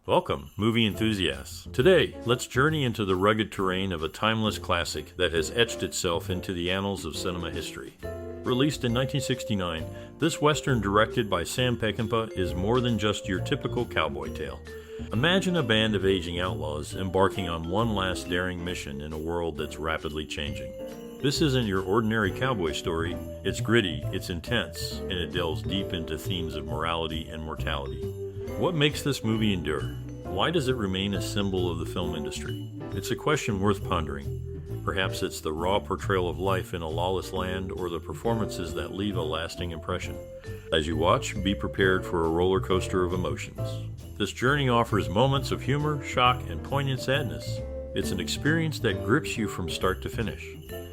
Welcome, movie enthusiasts. Today, let's journey into the rugged terrain of a timeless classic that has etched itself into the annals of cinema history. Released in 1969, this Western directed by Sam Peckinpah is more than just your typical cowboy tale. Imagine a band of aging outlaws embarking on one last daring mission in a world that's rapidly changing. This isn't your ordinary cowboy story. It's gritty, it's intense, and it delves deep into themes of morality and mortality. What makes this movie endure? Why does it remain a symbol of the film industry? It's a question worth pondering. Perhaps it's the raw portrayal of life in a lawless land, or the performances that leave a lasting impression. As you watch, be prepared for a roller coaster of emotions. This journey offers moments of humor, shock, and poignant sadness. It's an experience that grips you from start to finish.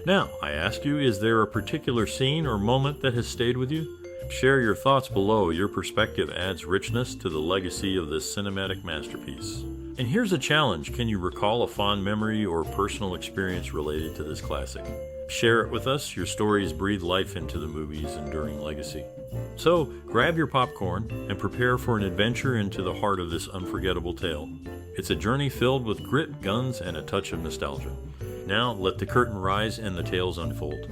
Now, I ask you, is there a particular scene or moment that has stayed with you? Share your thoughts below. Your perspective adds richness to the legacy of this cinematic masterpiece. And here's a challenge. Can you recall a fond memory or personal experience related to this classic? Share it with us. Your stories breathe life into the movie's enduring legacy. So, grab your popcorn and prepare for an adventure into the heart of this unforgettable tale. It's a journey filled with grit, guns, and a touch of nostalgia. Now, let the curtain rise and the tales unfold.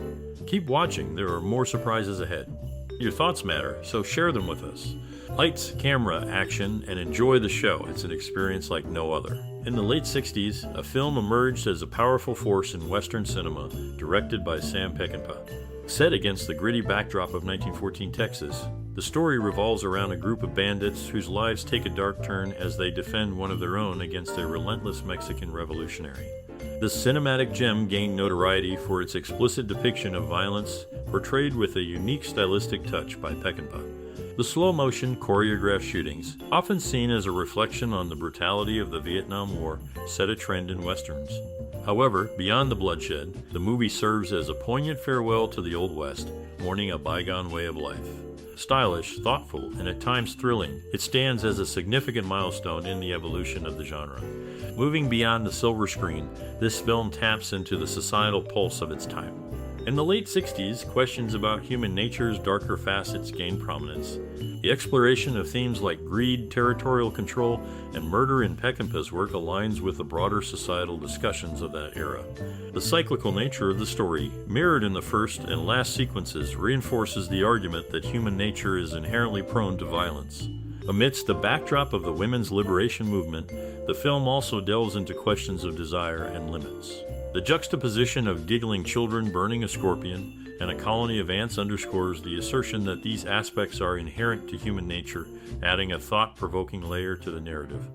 Keep watching. There are more surprises ahead. Your thoughts matter, so share them with us. Lights, camera, action, and enjoy the show. It's an experience like no other. In the late 60s, a film emerged as a powerful force in Western cinema, directed by Sam Peckinpah. Set against the gritty backdrop of 1914 Texas, the story revolves around a group of bandits whose lives take a dark turn as they defend one of their own against a relentless Mexican revolutionary. This cinematic gem gained notoriety for its explicit depiction of violence, portrayed with a unique stylistic touch by Peckinpah. The slow-motion, choreographed shootings, often seen as a reflection on the brutality of the Vietnam War, set a trend in westerns. However, beyond the bloodshed, the movie serves as a poignant farewell to the Old West, mourning a bygone way of life. Stylish, thoughtful, and at times thrilling, it stands as a significant milestone in the evolution of the genre. Moving beyond the silver screen, this film taps into the societal pulse of its time. In the late 60s, questions about human nature's darker facets gained prominence. The exploration of themes like greed, territorial control, and murder in Peckinpah's work aligns with the broader societal discussions of that era. The cyclical nature of the story, mirrored in the first and last sequences, reinforces the argument that human nature is inherently prone to violence. Amidst the backdrop of the women's liberation movement, the film also delves into questions of desire and limits. The juxtaposition of giggling children burning a scorpion and a colony of ants underscores the assertion that these aspects are inherent to human nature, adding a thought-provoking layer to the narrative.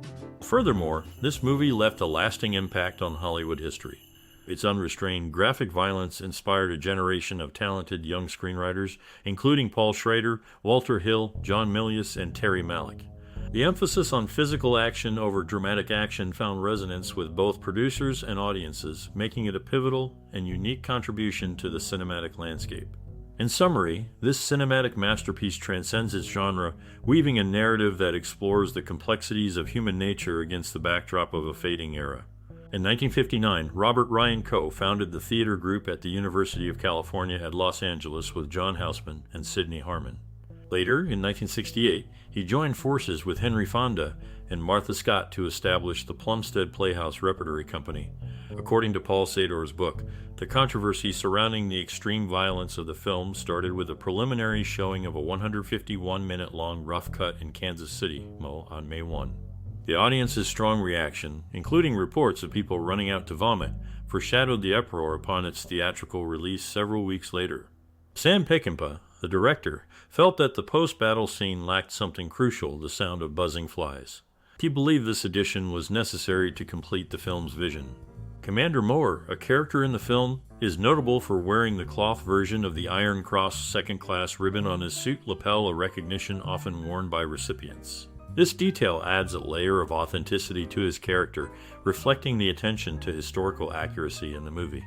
Furthermore, this movie left a lasting impact on Hollywood history. Its unrestrained graphic violence inspired a generation of talented young screenwriters, including Paul Schrader, Walter Hill, John Milius, and Terry Malick. The emphasis on physical action over dramatic action found resonance with both producers and audiences, making it a pivotal and unique contribution to the cinematic landscape. In summary, this cinematic masterpiece transcends its genre, weaving a narrative that explores the complexities of human nature against the backdrop of a fading era. In 1959, Robert Ryan Coe founded the theater group at the University of California at Los Angeles with John Houseman and Sidney Harmon. Later, in 1968, he joined forces with Henry Fonda and Martha Scott to establish the Plumstead Playhouse Repertory Company. According to Paul Sador's book, the controversy surrounding the extreme violence of the film started with a preliminary showing of a 151-minute-long rough cut in Kansas City on May 1. The audience's strong reaction, including reports of people running out to vomit, foreshadowed the uproar upon its theatrical release several weeks later. Sam Peckinpah, the director, felt that the post-battle scene lacked something crucial, the sound of buzzing flies. He believed this addition was necessary to complete the film's vision. Commander Moore, a character in the film, is notable for wearing the cloth version of the Iron Cross second-class ribbon on his suit lapel, a recognition often worn by recipients. This detail adds a layer of authenticity to his character, reflecting the attention to historical accuracy in the movie.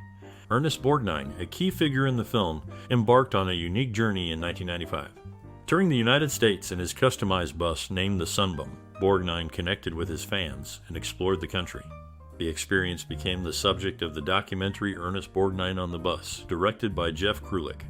Ernest Borgnine, a key figure in the film, embarked on a unique journey in 1995. Touring the United States in his customized bus named the Sunbum, Borgnine connected with his fans and explored the country. The experience became the subject of the documentary Ernest Borgnine on the Bus, directed by Jeff Krulik.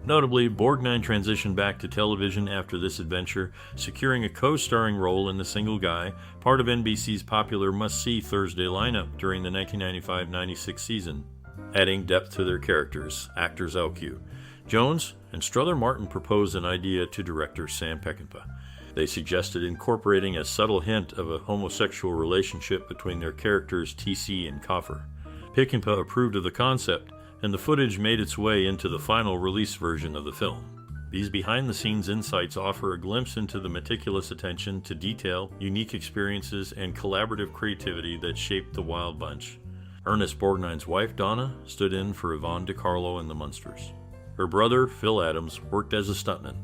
Notably, Borgnine transitioned back to television after this adventure, securing a co-starring role in The Single Guy, part of NBC's popular must-see Thursday lineup during the 1995-96 season. Adding depth to their characters, actors LQ. Jones and Strother Martin proposed an idea to director Sam Peckinpah. They suggested incorporating a subtle hint of a homosexual relationship between their characters TC and Coffer. Peckinpah approved of the concept, and the footage made its way into the final release version of the film. These behind-the-scenes insights offer a glimpse into the meticulous attention to detail, unique experiences, and collaborative creativity that shaped the Wild Bunch. Ernest Borgnine's wife, Donna, stood in for Yvonne DiCarlo in The Munsters. Her brother, Phil Adams, worked as a stuntman.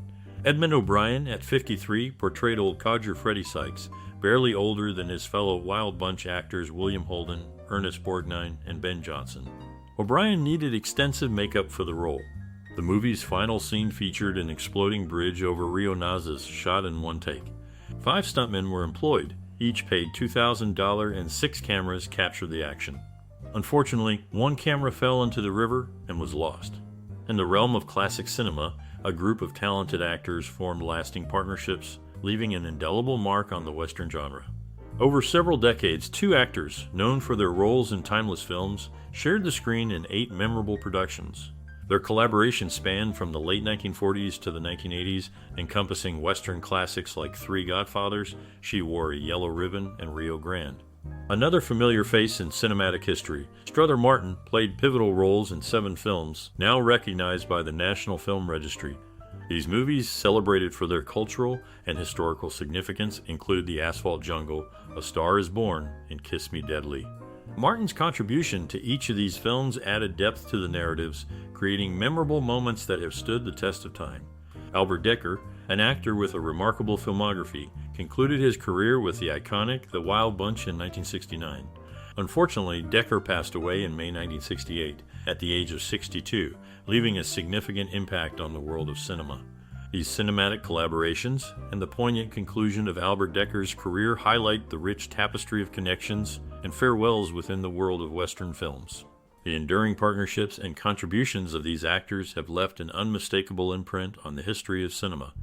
Edmond O'Brien, at 53, portrayed old codger Freddie Sykes, barely older than his fellow Wild Bunch actors William Holden, Ernest Borgnine, and Ben Johnson. O'Brien needed extensive makeup for the role. The movie's final scene featured an exploding bridge over Rio Nazas shot in one take. 5 stuntmen were employed, each paid $2,000, and 6 cameras captured the action. Unfortunately, one camera fell into the river and was lost. In the realm of classic cinema, a group of talented actors formed lasting partnerships, leaving an indelible mark on the Western genre. Over several decades, 2 actors, known for their roles in timeless films, shared the screen in 8 memorable productions. Their collaboration spanned from the late 1940s to the 1980s, encompassing Western classics like Three Godfathers, She Wore a Yellow Ribbon, and Rio Grande. Another familiar face in cinematic history, Strother Martin played pivotal roles in 7 films, now recognized by the National Film Registry. These movies, celebrated for their cultural and historical significance, include The Asphalt Jungle, A Star is Born, and Kiss Me Deadly. Martin's contribution to each of these films added depth to the narratives, creating memorable moments that have stood the test of time. Albert Dekker, an actor with a remarkable filmography, concluded his career with the iconic The Wild Bunch in 1969. Unfortunately, Dekker passed away in May 1968, at the age of 62, leaving a significant impact on the world of cinema. These cinematic collaborations and the poignant conclusion of Albert Dekker's career highlight the rich tapestry of connections and farewells within the world of Western films. The enduring partnerships and contributions of these actors have left an unmistakable imprint on the history of cinema.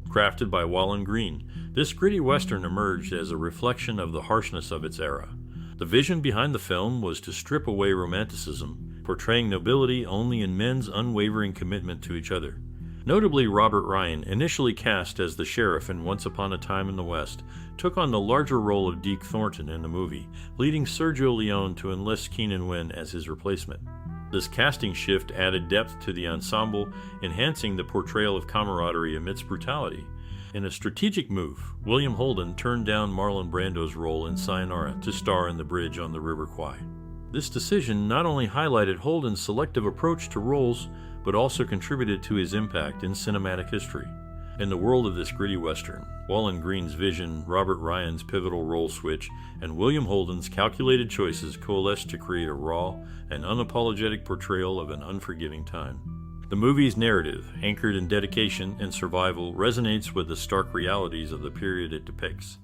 Crafted by Wallen Green, this gritty Western emerged as a reflection of the harshness of its era. The vision behind the film was to strip away romanticism, portraying nobility only in men's unwavering commitment to each other. Notably, Robert Ryan, initially cast as the sheriff in Once Upon a Time in the West, took on the larger role of Deke Thornton in the movie, leading Sergio Leone to enlist Keenan Wynn as his replacement. This casting shift added depth to the ensemble, enhancing the portrayal of camaraderie amidst brutality. In a strategic move, William Holden turned down Marlon Brando's role in Sayonara to star in The Bridge on the River Kwai. This decision not only highlighted Holden's selective approach to roles, but also contributed to his impact in cinematic history. In the world of this gritty Western, Wallen Green's vision, Robert Ryan's pivotal role switch, and William Holden's calculated choices coalesced to create a raw and unapologetic portrayal of an unforgiving time. The movie's narrative, anchored in dedication and survival, resonates with the stark realities of the period it depicts.